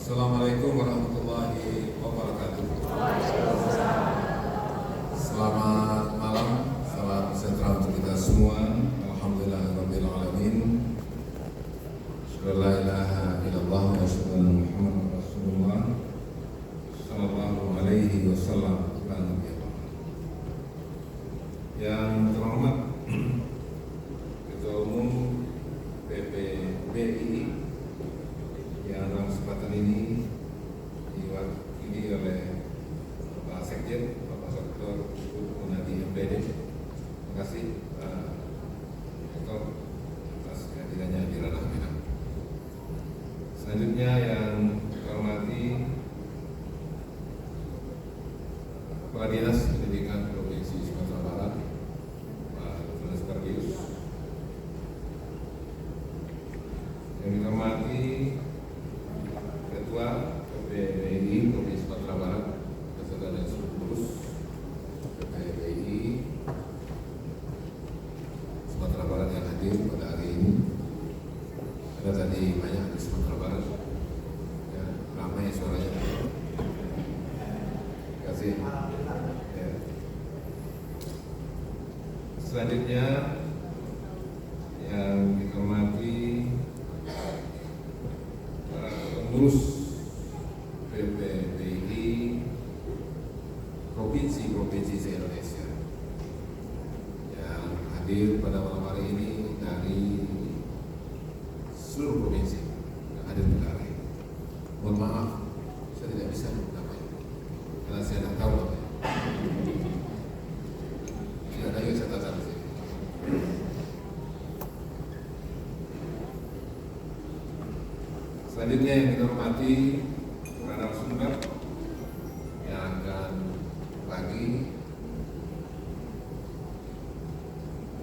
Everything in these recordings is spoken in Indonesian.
Assalamualaikum warahmatullahi wabarakatuh. Selamat malam, salam sejahtera untuk kita semua. Alhamdulillahirabbil alamin. La ilaha illallah wa Muhammadur Rasulullah sallallahu alaihi wasallam. Yang terhormat Ketua Umum PPBI yang dalam kesempatan ini diwakili oleh Bapak Sekjen, Bapak Dr. Munadi MPD. Terima kasih Pak Dr. atas kehadirannya di ranah Minang. Selanjutnya yang saya hormati Kepala Dinas Pendidikan Provinsi Sumatera Barat, Pak Tunas Perdius. Yang dihormati Ketua PPBI Provinsi Sumatera Barat beserta dan seluruh pengurus PPBI Sumatera Barat yang hadir pada hari ini. Ada tadi banyak di Sumatera Barat, ya, ramai suaranya. Terima kasih. Ya. Selanjutnya yang dihormati pengurus PPBI provinsi se-Indonesia yang hadir pada malam hari ini dari seluruh provinsi yang hadir pada hari ini. Mohon maaf, saya tidak bisa namanya karena saya tidak tahu namanya. Tidak ada yang saya catat di sini. Selanjutnya yang kita hormati para narasumber yang akan berbagi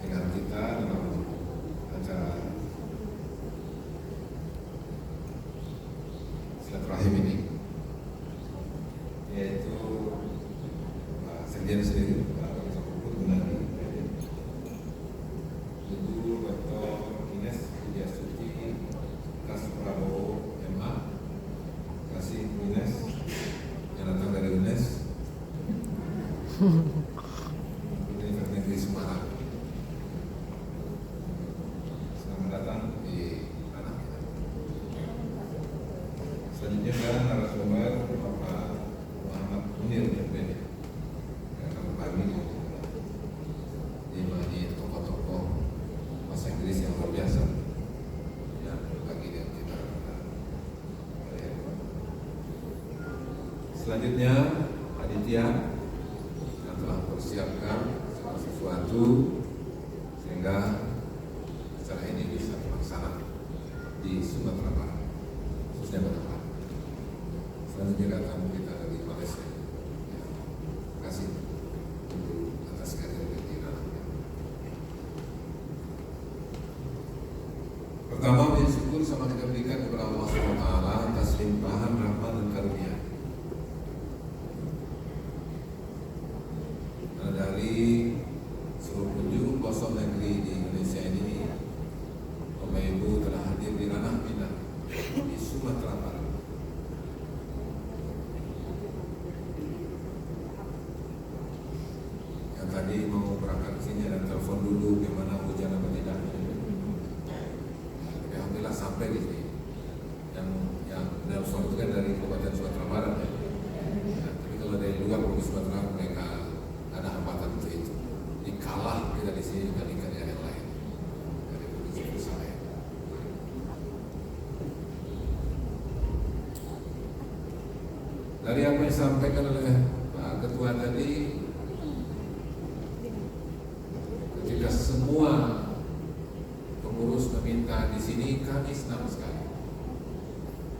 dengan kita dalam acara silaturahim ini, yaitu Pak Sekjen sendiri, Pak Dr. Munadi, Ibu Dr. Ines Widiastuti Kas Prabowo MA. Terima kasih Ines yang datang dari UNES Universitas Negeri Semarang. Selamat datang di tanah kita. Selanjutnya adalah narasumber Bapak Muhammad Munir MPD yang akan berbagi di tokoh-tokoh bahasa Inggris yang luar biasa yang berbagi dengan kita. Selanjutnya panitia yang telah mempersiapkan segala sesuatu sehingga acara ini bisa terlaksana di Sumatera Barat, khususnya pada Barat. Selanjutnya datang kita dari Malaysia. Ya, terima kasih atas kehadiran di dalamnya. Pertama, bersyukur sama kita berikan kepada Allah SWT atas limpahan rahmat dan karunia. Dari seluruh penjuru pelosok negeri di Indonesia ini, Bapak Ibu telah hadir di ranah Minang di Sumatera Barat. Yang tadi mau berangkat ke sini dan telepon dulu gimana hujan apa tidak. Tapi alhamdulillah sampai di sini. Yang nelpon itu kan dari Kabupaten Sumatera Barat ya. Nah, tapi kalau dari luar Provinsi Sumatera mereka ada hambatan untuk itu. Dikalah kita di sini dibandingkan dengan yang lain dari provinsi lain. Dari apa yang disampaikan oleh Pak Ketua tadi, ketika semua pengurus meminta di sini, kami senang sekali.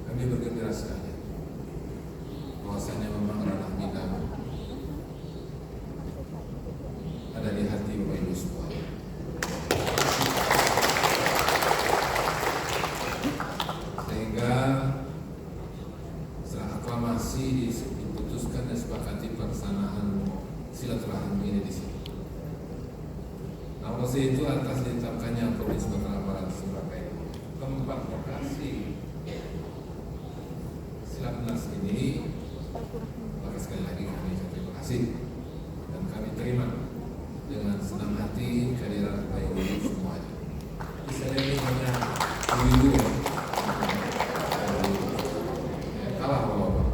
Kami bergembira sekali. Bahwasanya memang ranah Minang ada di hati Bapak Ibu semua. Sehingga setelah aklamasi diputuskan dan sepakati pelaksanaan silaturahmi ini di sini. Namun itu atas ditetapkannya Provinsi Sumatera Barat sebagai tempat lokasi kasih dan kami terima dengan senang hati kehadiran Bapak Ibu semuanya. Saya ini hanya ibu-ibu ya, kalah bapak-bapak.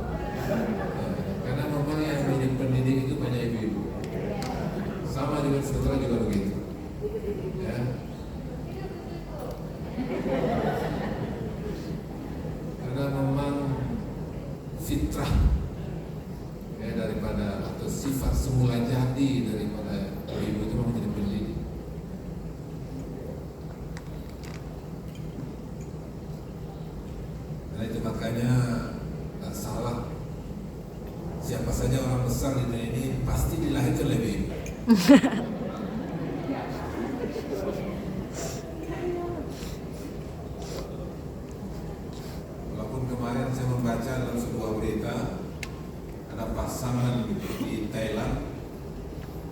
Karena memang yang menjadi pendidik itu banyak ibu-ibu. Sama dengan saudara juga begitu. Ya. Karena memang fitrah ya, daripada atau sifat semula jadi daripada ibu itu memang jadi pendidik. Karena itu makanya tak salah siapa saja orang besar di dunia ini pasti dilahirkan oleh ibu. Walaupun kemarin saya membaca dalam sebuah berita ada pasangan di Thailand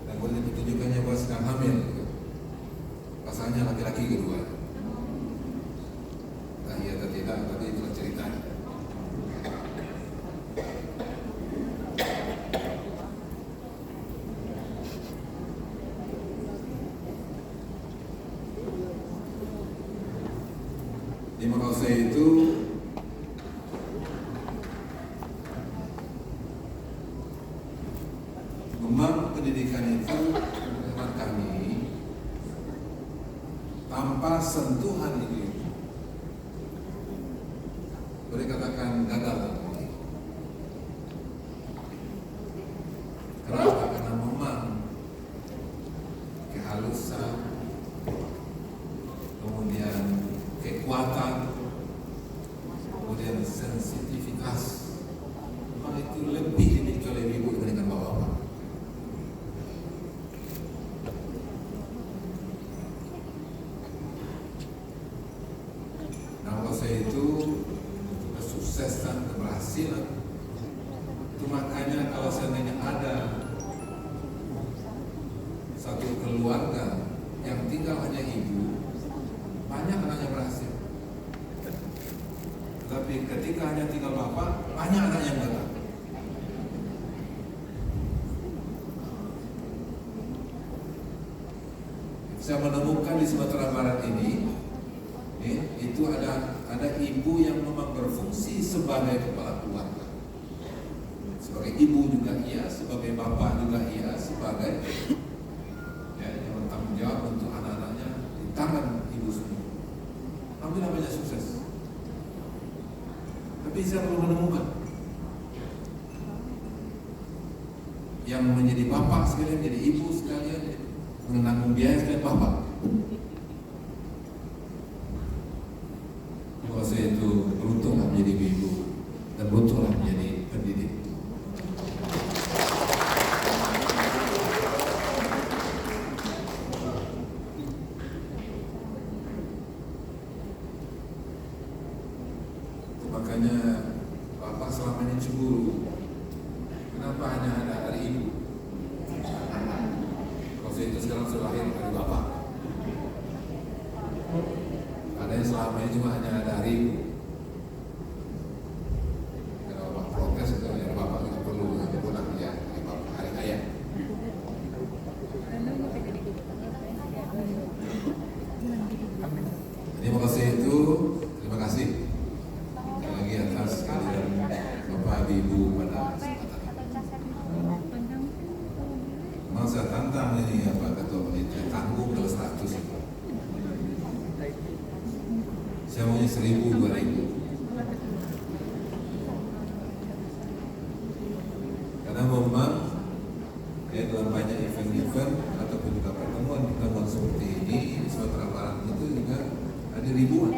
dan boleh ditunjukkannya bahwa sedang hamil. Pasangannya laki-laki kedua. Nah iya atau tidak, tapi itulah ceritanya. Di Makassar itu memang pendidikan itu menurut kami tanpa sentuhan itu boleh katakan gagal. Kenapa? Karena memang kehalusan, kemudian kekuatan, kemudian sensitivitas memang itu lebih dimiliki oleh ibu dibandingkan bapak-bapak. Nah kalau saya itu kesuksesan, keberhasilan itu makanya kalau seandainya ada satu keluarga yang tinggal hanya ibu, banyak anaknya berhasil. Tapi ketika hanya tinggal bapak, banyak anak yang gagal. Saya menemukan di Sumatera Barat ini, itu ada ibu yang memang berfungsi sebagai kepala keluarga. Sebagai ibu juga iya, sebagai bapak juga iya, sebagai yang bertanggung jawab untuk anak-anaknya di tangan ibu semua. Alhamdulillah banyak sukses. Tapi saya belum menemukan yang menjadi bapak sekalian, menjadi ibu sekalian, menanggung biaya sekalian bapak. Kalau saya itu beruntunglah menjadi ibu dan beruntunglah menjadi pendidik. Makanya bapak selama ini cemburu. Kenapa hanya ada hari ibu? Kalau saya itu sekarang sudah lahir dari bapak. Ada yang selama ini cuma hanya ada hari ibu. Kalau bapak protes itu dari bapak kita perlu pulang ya hari bapak, hari ayah. Jadi makasih itu, terima kasih lagi atas kehadiran Bapak Ibu pada kesempatan ini. Mau saya tantang ini apa ketua panitia tanggung kalau 100 itu. Saya maunya 1000, 2000. Karena memang dalam banyak event-event ataupun juga pertemuan seperti ini di Sumatera Barat itu juga ada ribuan.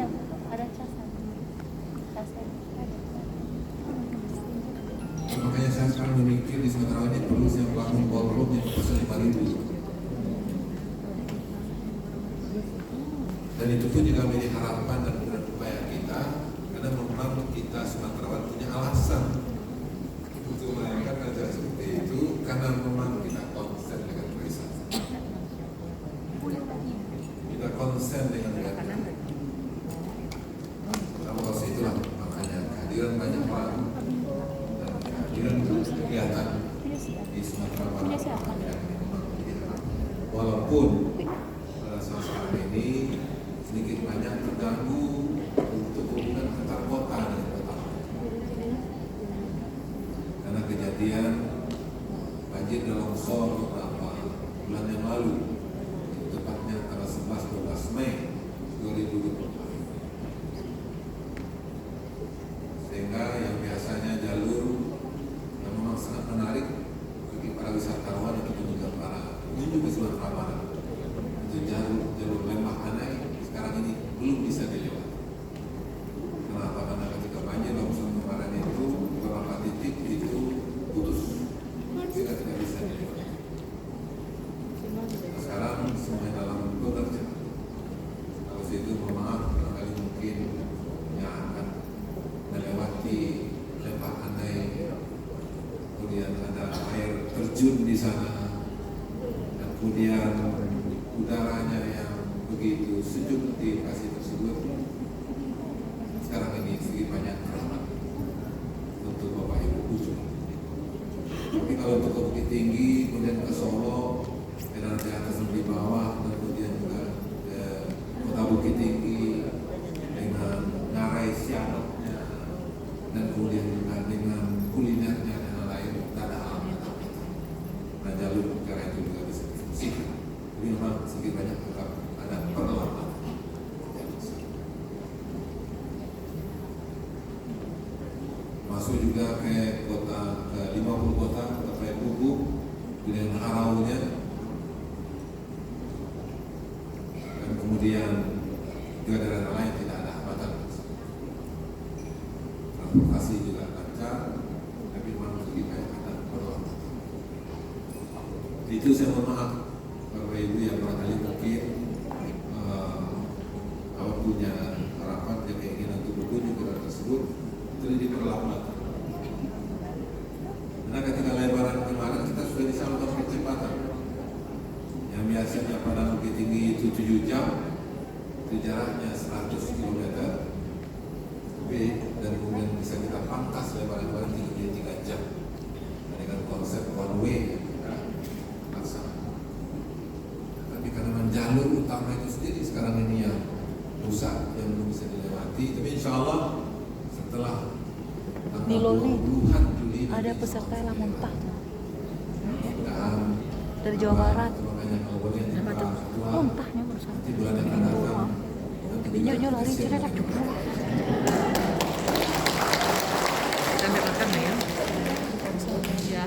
Makanya saya sekarang memikir di Sumatera ini perlu saya bangun ballroom yang besar 5.000. Dan itu pun juga menjadi harapan dan upaya kita, karena memang kita Sumatera Barat punya alasan untuk melakukan acara seperti itu, karena memang kita konsen dengan wisata. Kita konsen dengan wisata. Kalau itulah makanya kehadiran banyak orang dan kehadiran kegiatan di Sumatera Barat. Punya siapa? Walaupun saat ini sedikit banyak terganggu untuk hubungan antar kota dan kota. Karena kejadian banjir dan longsor beberapa bulan yang lalu, tepatnya tanggal 11-12 Mei 2024. Sehingga yang biasanya jalur yang memang sangat menarik bagi para wisatawan atau juga para pengunjung ke Sumatera Barat, itu jalur Lembah Anai sekarang ini belum bisa dilewati. Kenapa? Karena ketika banjir longsor kemarin itu beberapa titik itu putus, tidak bisa dilewati. Nah, sekarang semuanya dalam bekerja. Kalau situ mohon maaf, barangkali mungkin yang akan melewati Lembah Anai, kemudian ada air terjun di sana, dan kemudian udaranya yang begitu sejuk di lokasi tersebut. Sekarang ini sedikit banyak rahmat untuk Bapak Ibu khusus. Tapi kalau untuk ke Bukit Tinggi, kemudian ke Solo, dan di atas dan di bawah, dan kemudian juga ke Kota Bukit Tinggi dengan ngarai sianoknya, dan kemudian juga dengan kulinernya dan lain, tidak ada alam. Nah, jalur negara itu juga bisa difungsikan. Jadi memang sedikit banyak tetap ada perlambatan. Masuk juga ke kota, ke 50 kota, kota Buku, dengan Haraunya, dan kemudian juga daerah lain tidak ada hambatan. Transportasi juga lancar, tapi memang sedikit banyak ada perlambatan. Itu saya mohon maaf Bapak Ibu yang barangkali mungkin kalau punya harapan dan keinginan untuk berkunjung ke daerah tersebut itu diperlambat. Karena ketika lebaran kemarin kita sudah bisa melakukan percepatan. Yang biasanya pada Bukit Tinggi itu 7 jam, itu jaraknya 100 km, dan kemudian bisa kita pangkas lebaran tinggi 3 jam dengan konsep one way. Karena jalur utama itu sendiri sekarang ini yang rusak, yang belum bisa dilewati. Tapi insya Allah setelah di puluhan Juli ada peserta yang muntah dan dari Jawa Barat. makanya kalau boleh Muntahnya berusaha. nanti bulan yang akan datang Nyo lari cerewet juga. Kita makan ya? Ya.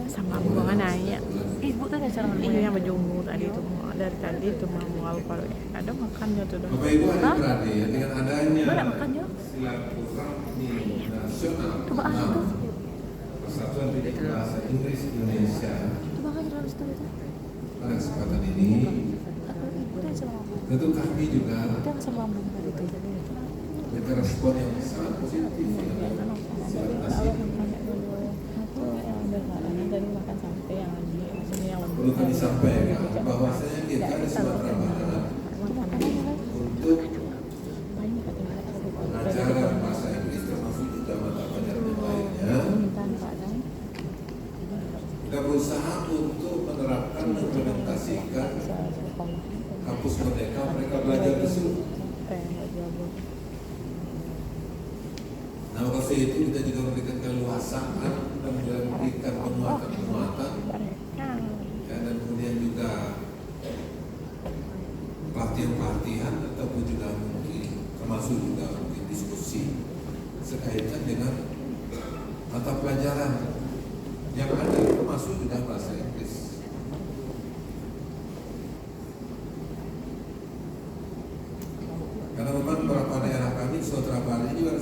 Sama buangan nanya. Ibu tuh ada cara Iya yang berjemur tadi itu dari tadi itu mau kalau ada makannya tuh dah. Bapak Ibu adik-beradik ya, dengan adanya Mana makannya? silaturahmi nasional Coba aja tuh. Persatuan Didik Bahasa Inggris Indonesia Coba kan harus tuh itu. pada kesempatan ini Ibu tuh asam lambung. tentu kami juga Ibu tuh asam lambung tadi tuh. kita respon yang sangat positif ya. Tadi makan sampai yang lagi maksudnya yang lembut. Perlu kami sampaikan bahwasanya kita di Sumatera Barat untuk pengajaran bahasa Inggris termasuk juga mata pelajaran yang lainnya, kita berusaha untuk menerapkan dan implementasikan kampus merdeka mereka belajar di seluruh. Nah, waktu itu kita juga memberikan keluasaan dan memberikan penguatan ya, dan kemudian juga pelatihan ataupun juga mungkin termasuk juga mungkin diskusi sekaitan dengan mata pelajaran yang ada termasuk juga bahasa Inggris. Karena memang beberapa daerah kami Sumatera Barat ini juga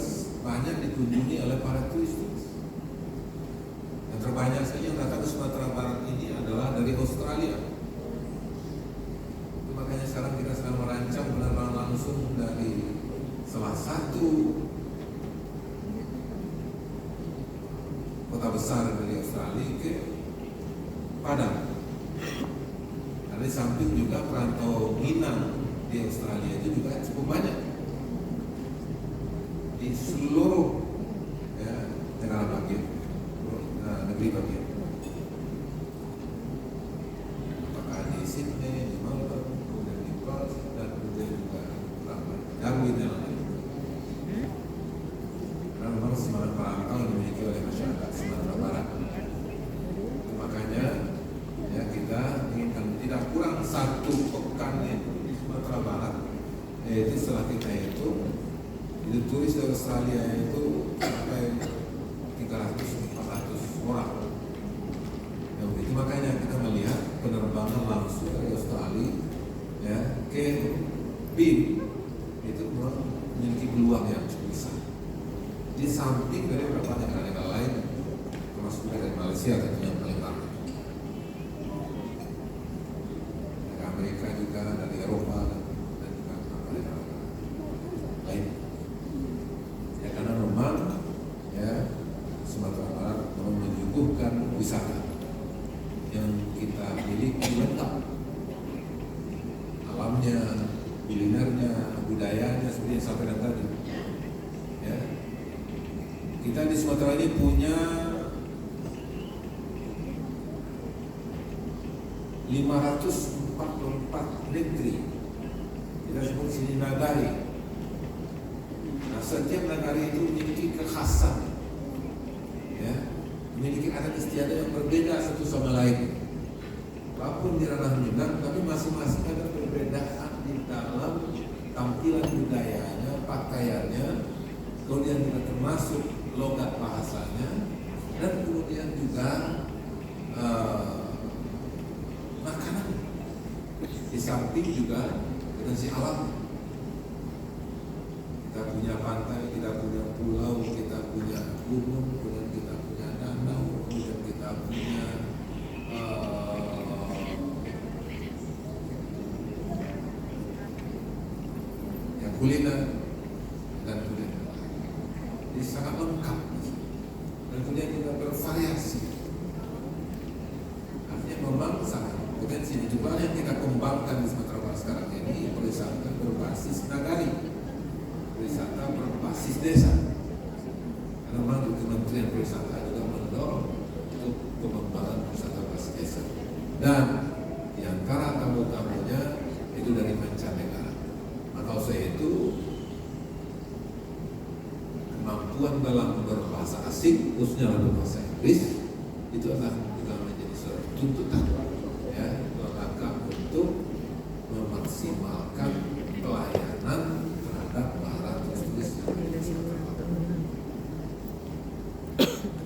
banyak dikunjungi oleh para turis. Yang terbanyak saja yang datang ke Sumatera Barat ini adalah dari Australia. Itu makanya sekarang kita sedang merancang penerbangan langsung dari salah satu kota besar dari Australia ke Padang. Karena di samping juga perantau Minang di Australia itu juga cukup banyak. Di seluruh ya, negara bagian, negeri bagian. memang semangat perantau yang dimiliki oleh masyarakat Sumatera Barat. Makanya ya kita inginkan tidak kurang 1 pekan di Sumatera Barat, yaitu setelah kita itu turis dari Australia itu sampai 300-400 orang. Ya, itu makanya kita melihat penerbangan langsung dari Australia ya ke BIM itu memiliki peluang yang cukup besar. Di samping dari beberapa negara-negara lain, termasuk dari Malaysia tentunya yang paling ramai. Dari Amerika juga, dari Eropa dan juga negara lain. Ya karena memang ya Sumatera Barat menyuguhkan wisata yang kita miliki lengkap, alamnya, kulinernya, budayanya seperti yang sampaikan tadi. Ya. Kita di Sumatera ini punya 544 negeri. Kita sebut sini nagari. Nah, setiap nagari itu memiliki kekhasan, ya, memiliki adat istiadat yang berbeda satu sama lain. Walaupun di ranah Minang, tapi masing-masing ada perbedaan di dalam tampilan budayanya, pakaiannya, kemudian juga termasuk logat bahasanya, dan kemudian juga makanan. Di samping juga potensi alam. Kita punya pantai, kita punya pulau, kita punya gunung, kemudian kita punya danau, kemudian kita punya kuliner dan kuliner. Jadi sangat lengkap dan kemudian juga bervariasi. Artinya memang sangat potensi. Coba yang kita kembangkan di Sumatera Barat sekarang ini pariwisata berbasis nagari, wisata berbasis desa. Karena memang di Kementerian Pariwisata juga mendorong untuk pengembangan wisata berbasis desa. Dan di antara tamu-tamunya itu dari mancanegara. Maka saya itu kemampuan dalam berbahasa asing, khususnya dalam bahasa Inggris, itu adalah juga menjadi suatu tuntutan ya, langkah untuk memaksimalkan pelayanan terhadap para turis.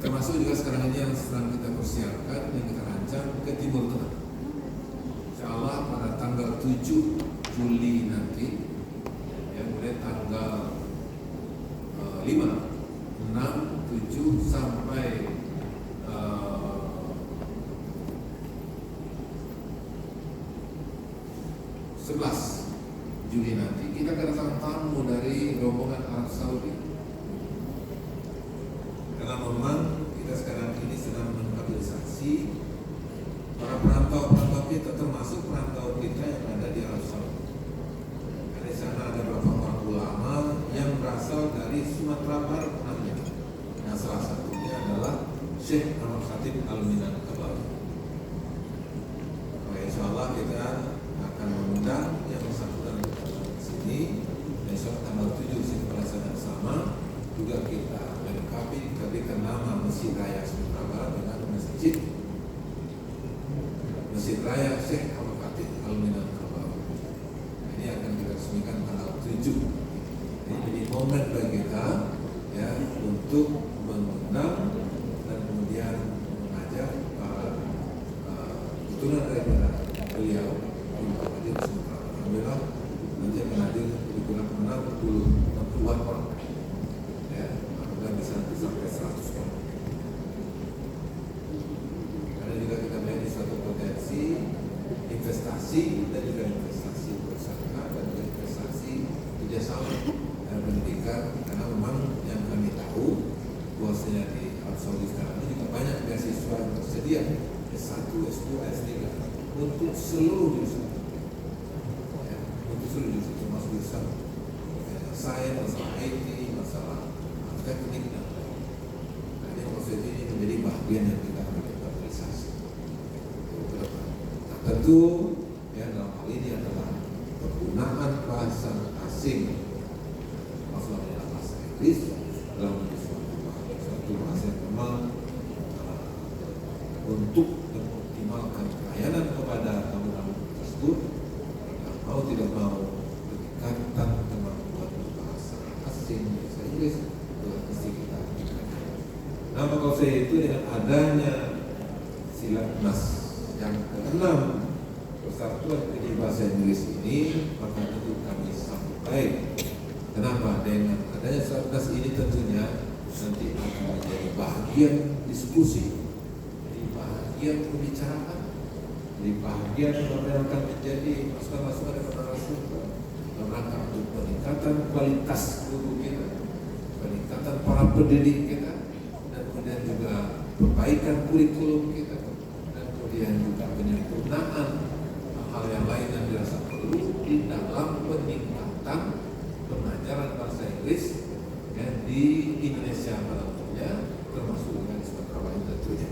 Termasuk juga sekarang ini yang sedang kita persiapkan, yang kita rancang ke Timur Tengah. Insya Allah pada tanggal 7 Juli nanti, mulai tanggal 5, 6, 7 sampai 11 Juli nanti kita kedatangan tamu dari rombongan Arab Saudi. Karena memang kita sekarang ini sedang mengkapilisasi para perantau kita, termasuk perantau kita yang ada di Arab Saudi. Di sana ada beberapa orang ulama yang berasal dari Sumatera Barat namanya. Nah, salah satunya adalah Syekh Ahmad Khatib Al-Minangkabau. Insya Allah kita akan mengundang yang bersangkutan di sini. Besok tanggal 7 sini pada saat yang sama juga kita melengkapi nama Masjid Raya Sumatera Barat dengan Masjid Raya Syekh Ahmad Khatib Al-Minangkabau. Ini akan kita resmikan tanggal 7. Jadi momen bagi kita ya untuk mengundang dan kemudian mengajak para keturunan daripada beliau untuk hadir di Sumatera. Alhamdulillah nanti akan hadir digunakan 60-an orang. Ya, alhamdulillah bisa nanti sampai 100 orang. Karena juga kita melihat suatu potensi investasi dan juga investasi bersama dan juga investasi kerjasama dalam pendidikan. Karena memang yang kami tahu bahwasanya di Arab Saudi sekarang ini juga banyak beasiswa yang tersedia S1, S2, S3 untuk seluruh jurusan, ya, untuk seluruh jurusan termasuk jurusan sains, masalah IT, masalah teknik dan lain-lain. Nah, ini proses ini menjadi bagian yang kita akan kapitalisasi. Nah, tentu ya dalam hal ini adalah penggunaan bahasa asing, maksudnya bahasa Inggris dalam untuk mengoptimalkan pelayanan kepada tamu-tamu tersebut, mau tidak mau peningkatan kemampuan berbahasa asing, bahasa Inggris itu mesti kita lakukan. Nah, maka itu dengan adanya Silatnas yang ke-6 Persatuan Pendidik Bahasa Inggris ini, maka tentu kami sambut baik. Kenapa? Dengan adanya Silatnas ini tentunya nanti akan menjadi bahagian diskusi, jadi bahagian pembicaraan, jadi bahagian yang akan menjadi masukan-masukan dari narasumber dalam rangka untuk peningkatan kualitas guru kita, peningkatan para pendidik kita, dan kemudian juga perbaikan kurikulum kita, dan kemudian juga penyempurnaan hal yang lain yang dirasa perlu di dalam peningkatan pengajaran bahasa Inggris di Indonesia pada umumnya, termasuk juga di Sumatera Barat tentunya.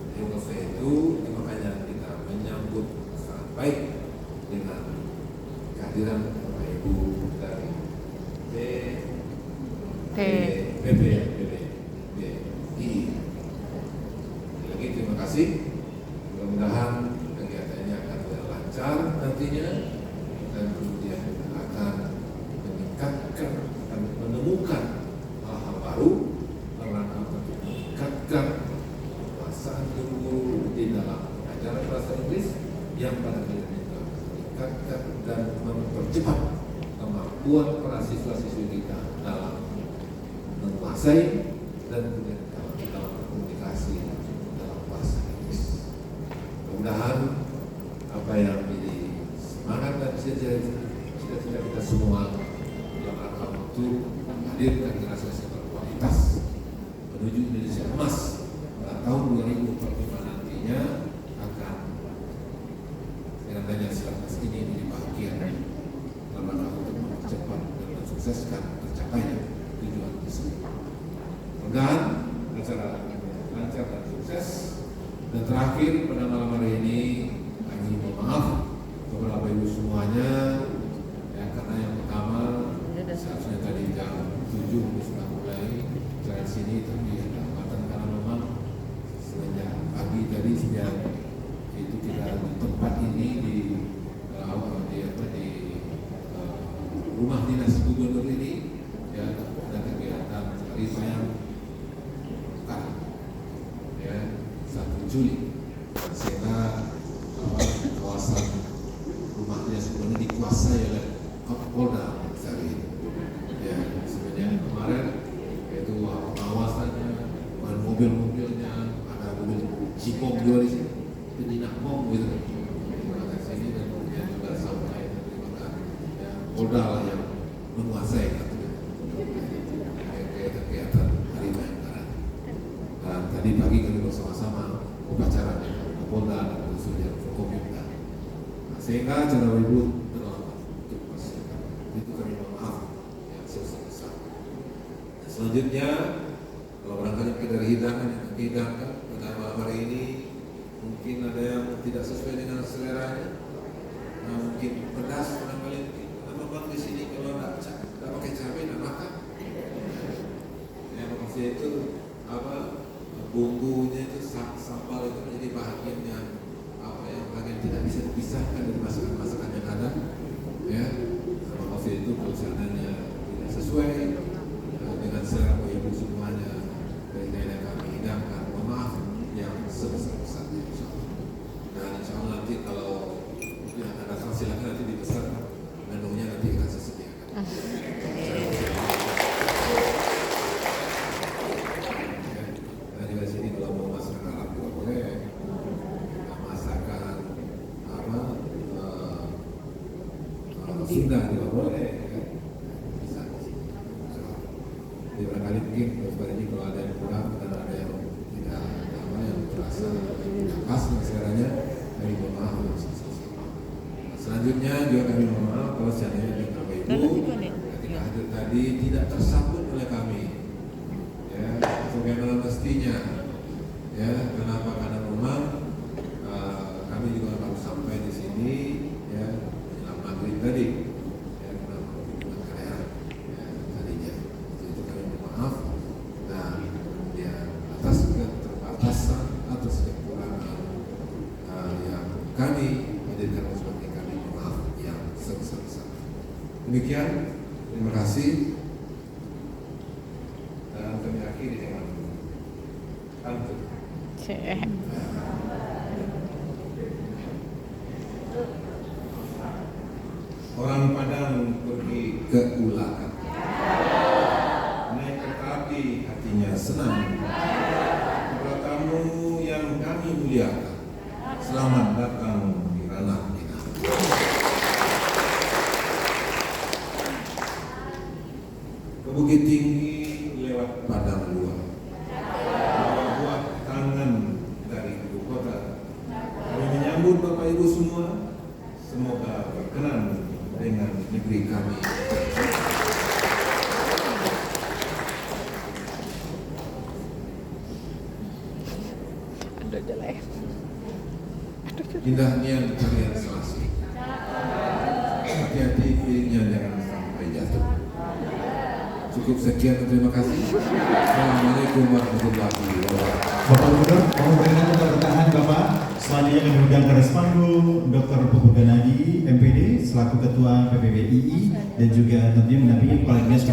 Jadi untuk itu makanya kita menyambut sangat baik dengan kehadiran Bapak Ibu dari BPI. Lagi terima kasih. Mudah-mudahan kegiatannya akan lancar nantinya, dan kemudian akan meningkatkan, akan menemukan hal-hal baru dalam rangka untuk meningkatkan kekuasaan guru di dalam pengajaran bahasa Inggris yang pada akhirnya juga meningkatkan dan mempercepat kemampuan para siswa-siswi kita dalam menguasai dan kemudian dalam komunikasi dalam bahasa Inggris. Mudah-mudahan apa yang menjadi semangat dan cita-cita kita semua dalam rangka untuk menghadirkan generasi berkualitas menuju Indonesia emas pada tahun 2045 nantinya akan dengan adanya Silatnas ini menjadi bagian dalam rangka untuk mempercepat dan mensukseskan tercapainya tujuan tersebut. Mudah-mudahan acara lancar dan sukses. Dan terakhir pada malam hari ini kami mohon maaf kepada Bapak Ibu semuanya, ya, karena yang pertama seharusnya tadi jam 7 sudah mulai acara sini, tapi ada hambatan karena memang semenjak pagi tadi sejak itu kita di tempat ini di rumah dinas gubernur ini, ya, ada kegiatan hari yang ya 1 Juli, sehingga kawasan rumah dinas gubernur dikuasai oleh Kapolda hari ini. Ya, sebenarnya kemarin itu pengawasannya, mobil-mobilnya, ada mobil Cipong juga di sini, penjinak mom gitu. Di sini dan kemudian juga sampai ya, Polda lah yang menguasai kegiatan hari Bayangkara. Dan tadi pagi kami bersama-sama upacara dengan Polda dan khususnya Forkopimda. Sehingga acara Ibu terlambat untuk persiapan. Itu kami mohon maaf yang sebesar-besar. Selanjutnya, kalau barangkali kita dari hidangan yang dihidangkan pada malam hari ini, mungkin ada yang tidak sesuai dengan seleranya. Nah, mungkin pedas barangkali. Kenapa bang di sini kalau nggak pakai cabai nggak makan? Ya, maksudnya itu apa? Bumbunya itu sambal itu menjadi bahagian yang apa yang bagian tidak bisa dipisahkan dari masakan-masakan yang ada, ya. Sama kopi itu kalau seandainya tidak sesuai dengan selera ibu semuanya dari yang kami hidangkan, mohon maaf yang sebesar-besarnya insyaallah. Dan insyaallah nanti kalau yang akan datang silakan nanti dipesan menunya nanti akan saya sediakan. Sudah tidak boleh, ya. Bisa. Jadi barangkali mungkin pada ini kalau ada yang kurang dan ada yang tidak apa yang terasa tidak pas seleranya, kami mohon maaf. Selanjutnya juga kami mohon maaf kalau seandainya dengan Bapak Ibu ketika hadir tadi tidak tersambut oleh kami, ya, sebagaimana mestinya, ya. Kenapa? Karena memang kami juga baru sampai di sini, ya, menjelang maghrib tadi. Demikian, terima kasih. Dan kami akhiri dengan pantun. Cek. Orang Padang pergi ke Ulakan, naik kereta api hatinya senang. Para tamu yang kami muliakan, selamat datang di ranah Minang. Ke Bukit Tinggi lewat Padang Luar, buah tangan dari ibu kota. Kami menyambut Bapak Ibu semua, semoga berkenan dengan negeri kami. Aduh jelek. Indahnya kalian selasi. Hati-hati pilihnya jangan sampai jatuh. Cukup sekian, terima kasih. Assalamualaikum warahmatullahi wabarakatuh. Bapak Gubernur, mohon berkenan untuk bertahan Bapak. Selanjutnya kami undang ke Respandu Dr. Pupu Ganadi, MPD, selaku Ketua PPBII dan juga tentunya mendampingi Kepala Dinas